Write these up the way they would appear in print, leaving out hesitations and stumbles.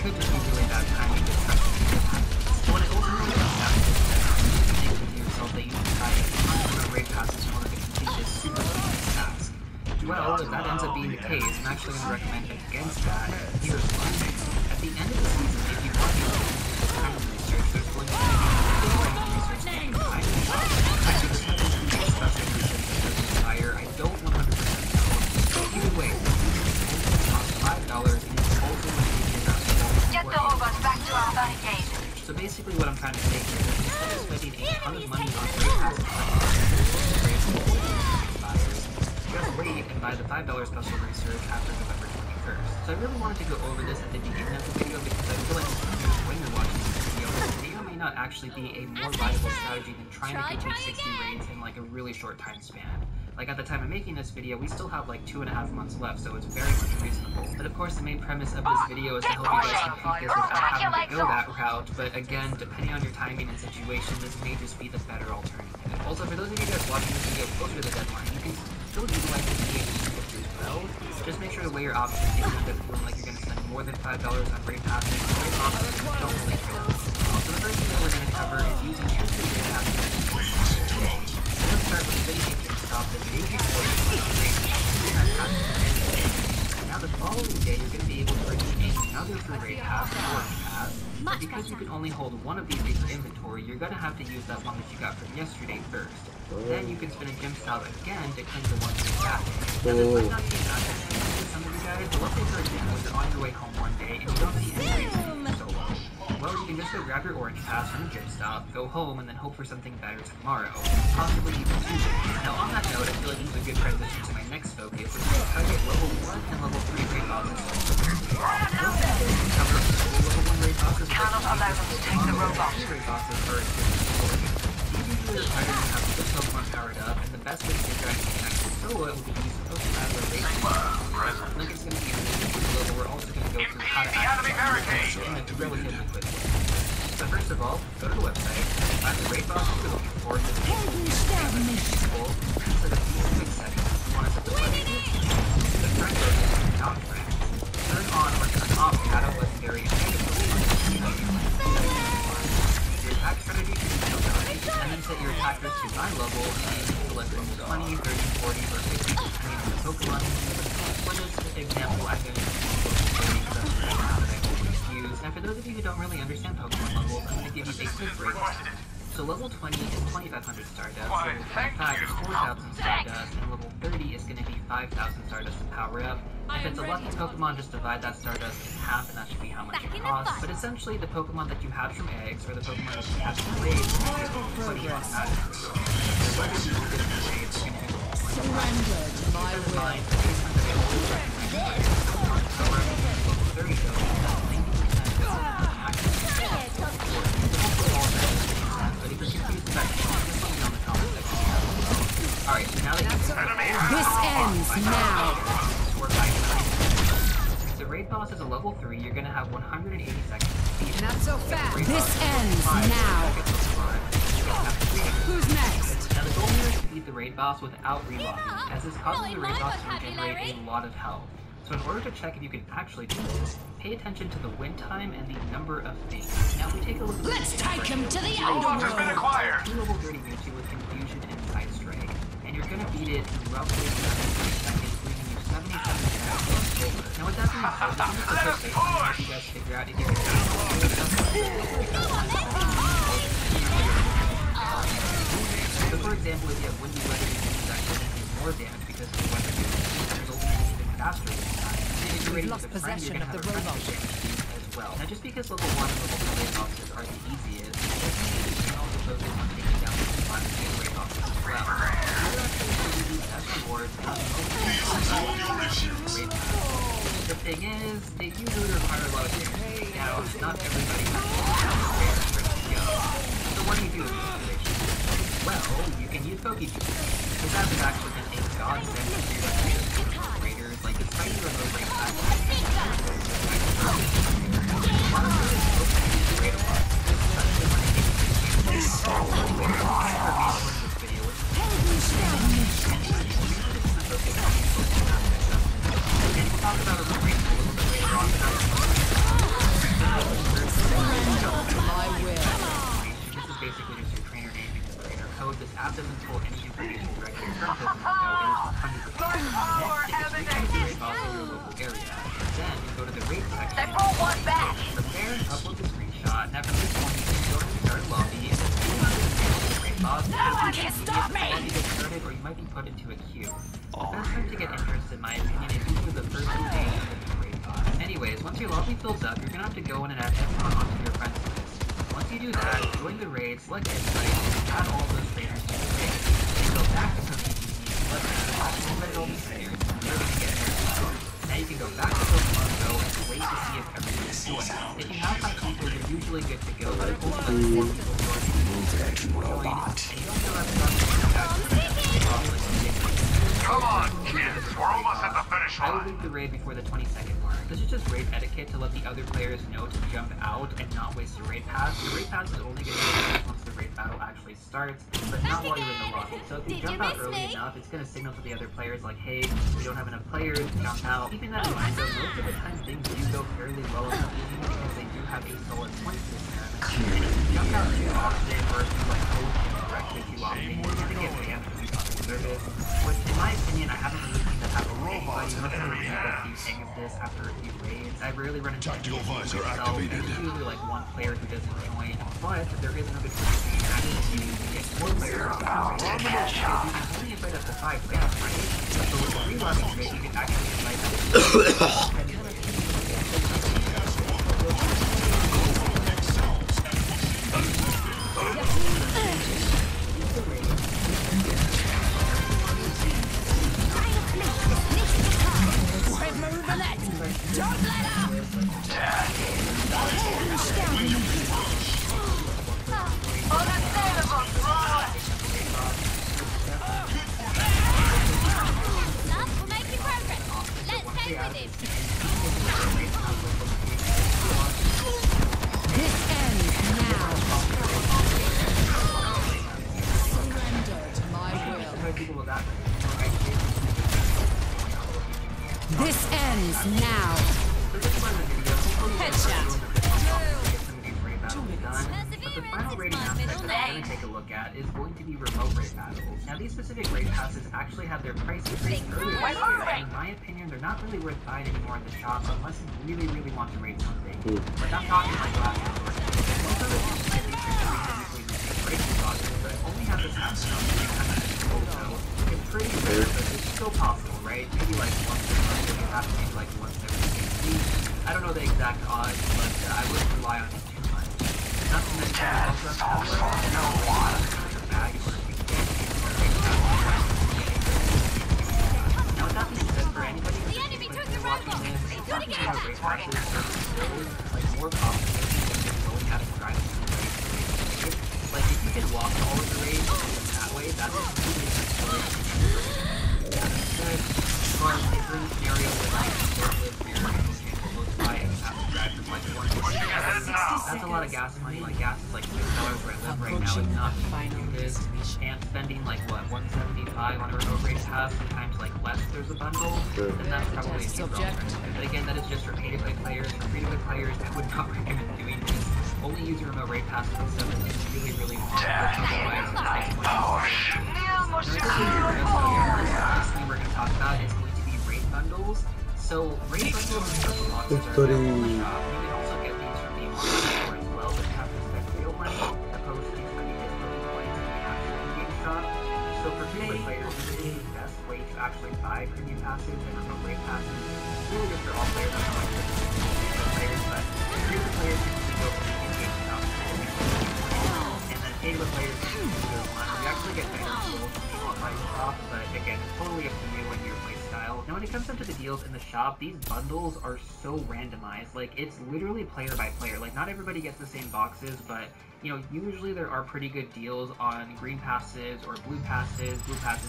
could just be really bad timing to try to make it happen. So what I ultimately found out is that you need to think to yourself that you can buy a ton of raid passes in order to complete this super easy task. Well, if that ends up being the case, I'm actually going to recommend against that. Here's why. At the end of the season, if you want to do time research, there's going to be research that you can find in the shop. Actually, this happens to be a special research that does expire. I don't 100% know. So either way, it's cost $5 and it's also going to give you enough to get the robots back to our barricade. So basically what I'm trying to say here is instead of spending a ton of money on raid passes, just wait and buy the $5 special research after November 21st. So I really wanted to go over this at the beginning of the video because I feel like when you're watching this video, this may or may not actually be a more viable strategy than trying to complete 60 raids in like a really short time span. Like at the time of making this video, we still have like 2.5 months left, so it's very much reasonable. But of course, the main premise of this video is to help you guys complete this without having to go that route. But again, depending on your timing and situation, this may just be the better alternative. Also, for those of you guys watching this video closer to the deadline, you can still utilize the game as well. Just make sure to weigh your options if you end up feeling like you're going to spend more than $5 on raid passes. Raid passes don't really care. So the first thing that we're going to cover is using your raid passes. Let's start with finishing your stop the day before you put on raid passes. Now the following day, you're going to be able to purchase another free raid pass or pass. But because you can only hold one of these in your inventory, you're going to have to use that one that you got from yesterday first. Then you can spin a gym style again to claim the one you got. Now this might not be that to some of you guys, but let's say for example you're on your way home one day and you don't see any reason to use solo. Well, you can just go grab your orange pass from the gym stop, go home, and then hope for something better tomorrow. Possibly even Tuesday. Now on that note, I feel like this is a good transition to my next focus, which is how to get level 1 and level 3 raid bosses. Cover level 1 raid bosses. Cannot allow them to take the robot. Raid bosses are usually required to have the Pokemon powered up, and the best way to get that actually solo it will be to use the Pokemon as a raid. Link is going to be in the description below, but we're also going to go through how to activate it relatively quickly. So first of all, go to the website, find the raid bosses you're looking for, so the quick settings, you want to set the weapon, the friend button, not friend, turn on or turn off shadow legendary and negative Pokemon, your attack strategy should be and then set your attackers to eye level and select 20, 30, 40, or 50 depending on the Pokemon. For this example, I'm going to use. Now for those of you who don't really understand Pokemon levels, I'm going to give you a quick breakdown. So level 20 is 2,500 Stardust, level 25 is 4,000 Stardust, and level 30 is going to be 5,000 Stardust to power up. If it's a lucky Pokemon, just divide that Stardust in half and that should be how much it costs. But essentially, the Pokemon that you hatch from eggs, or the Pokemon that you hatch from raids, is what you have to Surrender to my will. Alright, so now that This ends now. If the raid boss is a level 3, you're gonna have 180 seconds to beat it. Not so fast. This ends now. Who's next? Now the goal here is to beat the raid boss without reloading, as this causes the raid boss to regenerate a lot of health. So in order to check if you can actually do this, pay attention to the win time and the number of things. Now if we take a look at Let's take him to the Robot has been acquired. 2 level 30 Mewtwo with Confusion and Side Strike, and you're gonna beat it in roughly 7 seconds, leaving you 77 seconds over. Now with that being said, this is a quick base to help you guys figure out if you can So for example, if you have Windy Weather, you can actually do more damage because the weather resulting in even faster than time. If you're ready with a friend, you're going to have a friend as well. Now just because level 1 and level 2 raid bosses are the easiest, you can also focus on taking down the Pokemon and raid bosses as well. You're actually going to do the best rewards and the thing is, they usually require a lot of damage. Now, not everybody has to go. So what do you do in this situation? Well, you can use Pokejuice. Because that has actually been a godsend to raiders, like despite your low rate pack. raid section. They brought one back. Prepare and upload the screenshot. Now from this point, you can go to the start lobby and then see the raid boss. No one can stop me. You get started, or you might be put into a queue. The best time to get interest, in my opinion, is usually the first few days of the raid boss. Anyways, once your lobby fills up, you're gonna have to go in and add everyone onto your friends list. Once you do that, join the raid, select invite, and add all those raiders to the raid. Then go back to PvP, select all these players, and you're gonna get interest. Now you can go back to Pokemon Go and wait to see if everyone's joined. If you have 5 people, you're usually good to go, but if only 4 people join, and you don't know how to Come on, kids. We're almost at the finish I will line. leave the raid before the 20-second mark. This is just raid etiquette to let the other players know to jump out and not waste your raid pass. The raid pass is only going to be used once the raid battle actually starts, but not while you're in the lobby. So if you jump out early enough, it's going to signal to the other players like, hey, we don't have enough players, jump out. Keeping that in mind though, most of the time things do go fairly well in the evening because they do have a solid point system. And if you jump out too often or if you like hold directly too often, you're going to get banned from the service. Which in my opinion, I haven't really seen that happen with anybody. Most of the people keep saying of this after a few raids. I rarely run into Tactical anyone visor myself. activated. There's usually like one player who doesn't join, but there is another situation actually to get 4 players to join. Because you can only invite up to 5 players, right? So with the reloading rate, you can actually invite up to 10 Don't let up! We're making progress. Let's take with him. This ends now. Surrender to my will. This ends now. Headshot. But the final rating aspect that I'm going to take a look at is going to be remote raid battles. Now these specific raid passes actually have their price increased earlier this year, and in my opinion they're not really worth buying anymore at the shop unless you really want to raid something. But I'm talking like last resort. Most of the people that these are typically receive raiding boxes, but only have this happen on 3 times a year, so it's pretty rare, but it's still possible, right? Maybe like once a month, or perhaps maybe like once every 6 weeks. I don't know the exact odds, but I wouldn't rely on it too much. Not to mention, you also have to have your bag in order to get now, with that being said, for anybody who's watching this, talking about raid passes are still like more complicated than going out and driving through the raid. Like if you can walk to all of the raids that way, that's a completely different story. That said, but if you're in a scenario where like you don't live near close by and you have to drive from like one to the other, that's a lot of gas money. Like gas is like $6 where I live right now. It's not cheap to do this. And spending like what, $175 on a remote raid pass, sometimes like less if there's a bundle, then that's probably a cheap alternative. But again, that is just for pay-to-play players. For free-to-play players, I would not recommend doing this. Only use your remote raid passes with stuff that you really want, because otherwise it takes much more. Next thing we're going to talk about is going to be raid bundles. So raid bundles and special boxes are available in the shop. You can also get these from the online store as well, but you have to spend real money opposed to spending just those points in the actual in-game shop. So for free-to-play players, this is the best way to actually buy premium passes and remote raid passes. It's really good for all players, not like just free-to-play players, but free-to-play players usually go from the in-game shop to the and then pay-to-play players usually go online. You actually get better tools from the online shop, but again, it's totally up to you and your playstyle. Now when it comes down to the deals in the shop, these bundles are so randomized. Like, it's literally player by player. Like, not everybody gets the same boxes, but you know, usually there are pretty good deals on green passes or blue passes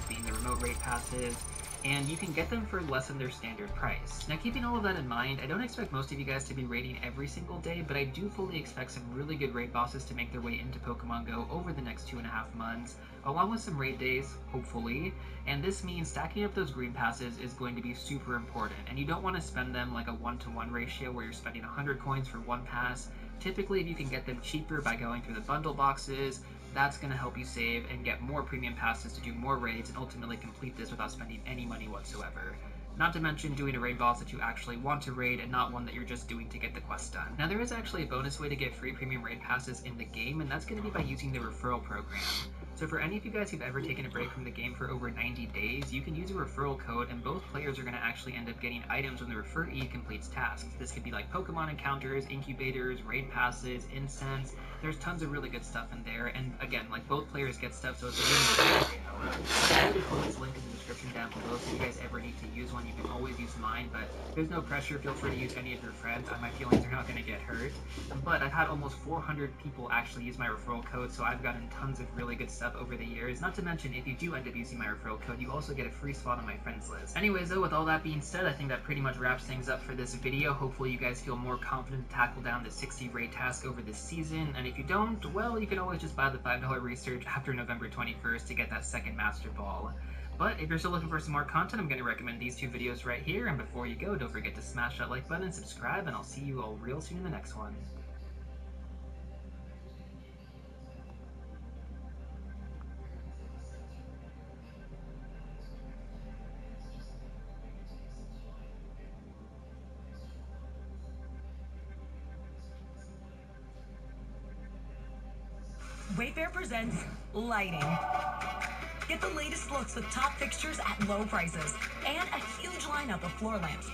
being the remote raid passes, and you can get them for less than their standard price. Now keeping all of that in mind, I don't expect most of you guys to be raiding every single day, but I do fully expect some really good raid bosses to make their way into Pokemon Go over the next 2.5 months, along with some raid days, hopefully, and this means stacking up those green passes is going to be super important, and you don't want to spend them like a 1-to-1 ratio where you're spending 100 coins for one pass. Typically, if you can get them cheaper by going through the bundle boxes, that's going to help you save and get more premium passes to do more raids and ultimately complete this without spending any money whatsoever. Not to mention doing a raid boss that you actually want to raid and not one that you're just doing to get the quest done. Now there is actually a bonus way to get free premium raid passes in the game, and that's going to be by using the referral program. So for any of you guys who've ever taken a break from the game for over 90 days, you can use a referral code and both players are going to actually end up getting items when the referee completes tasks. This could be like Pokemon encounters, incubators, raid passes, incense. There's tons of really good stuff in there, and again, like both players get stuff, so it's a win-win. I'll put this link in the description down below, so if you guys ever need to use one, you can always use mine, but there's no pressure. Feel free to use any of your friends. My feelings are not going to get hurt. But I've had almost 400 people actually use my referral code, so I've gotten tons of really good stuff over the years. Not to mention, if you do end up using my referral code, you also get a free spot on my friends list. Anyways, though, with all that being said, I think that pretty much wraps things up for this video. Hopefully you guys feel more confident to tackle down the 60 raid task over this season, and if you don't, well, you can always just buy the $5 research after November 21st to get that second Master Ball. But if you're still looking for some more content, I'm going to recommend these two videos right here, and before you go, don't forget to smash that like button and subscribe, and I'll see you all real soon in the next one. Wayfair presents lighting. Get the latest looks with top fixtures at low prices and a huge lineup of floor lamps.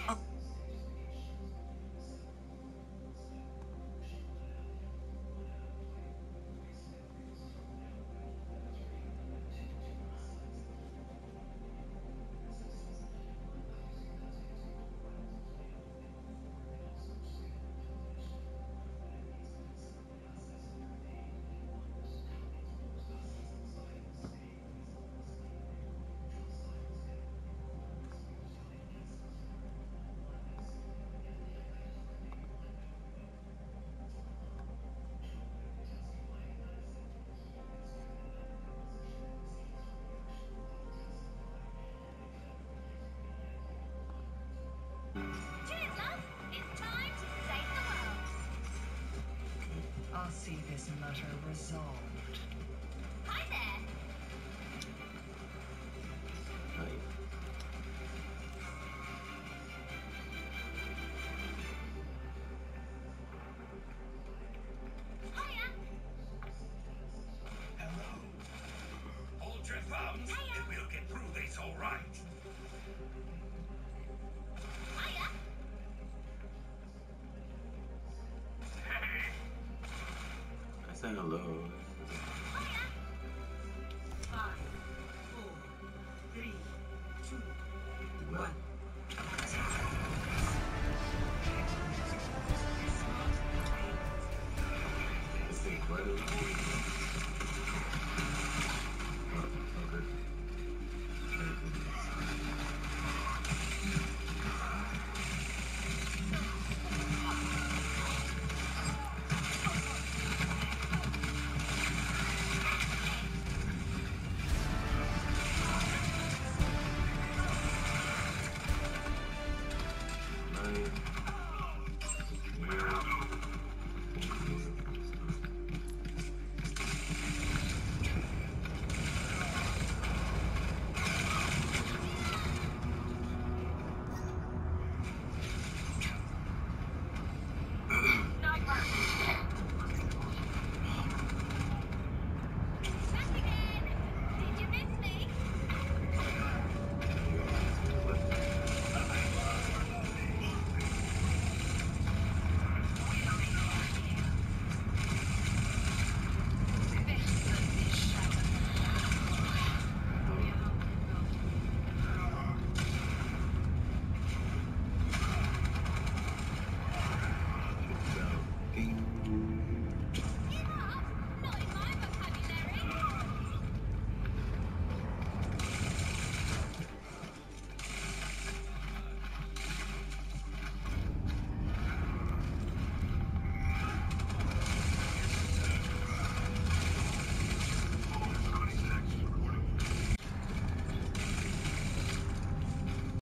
Cheers, love. It's time to save the world. I'll see this matter resolved. Hi there. Hiya. Hello. Hold your thumbs, and we'll get through this all right. Hiya. I said hello.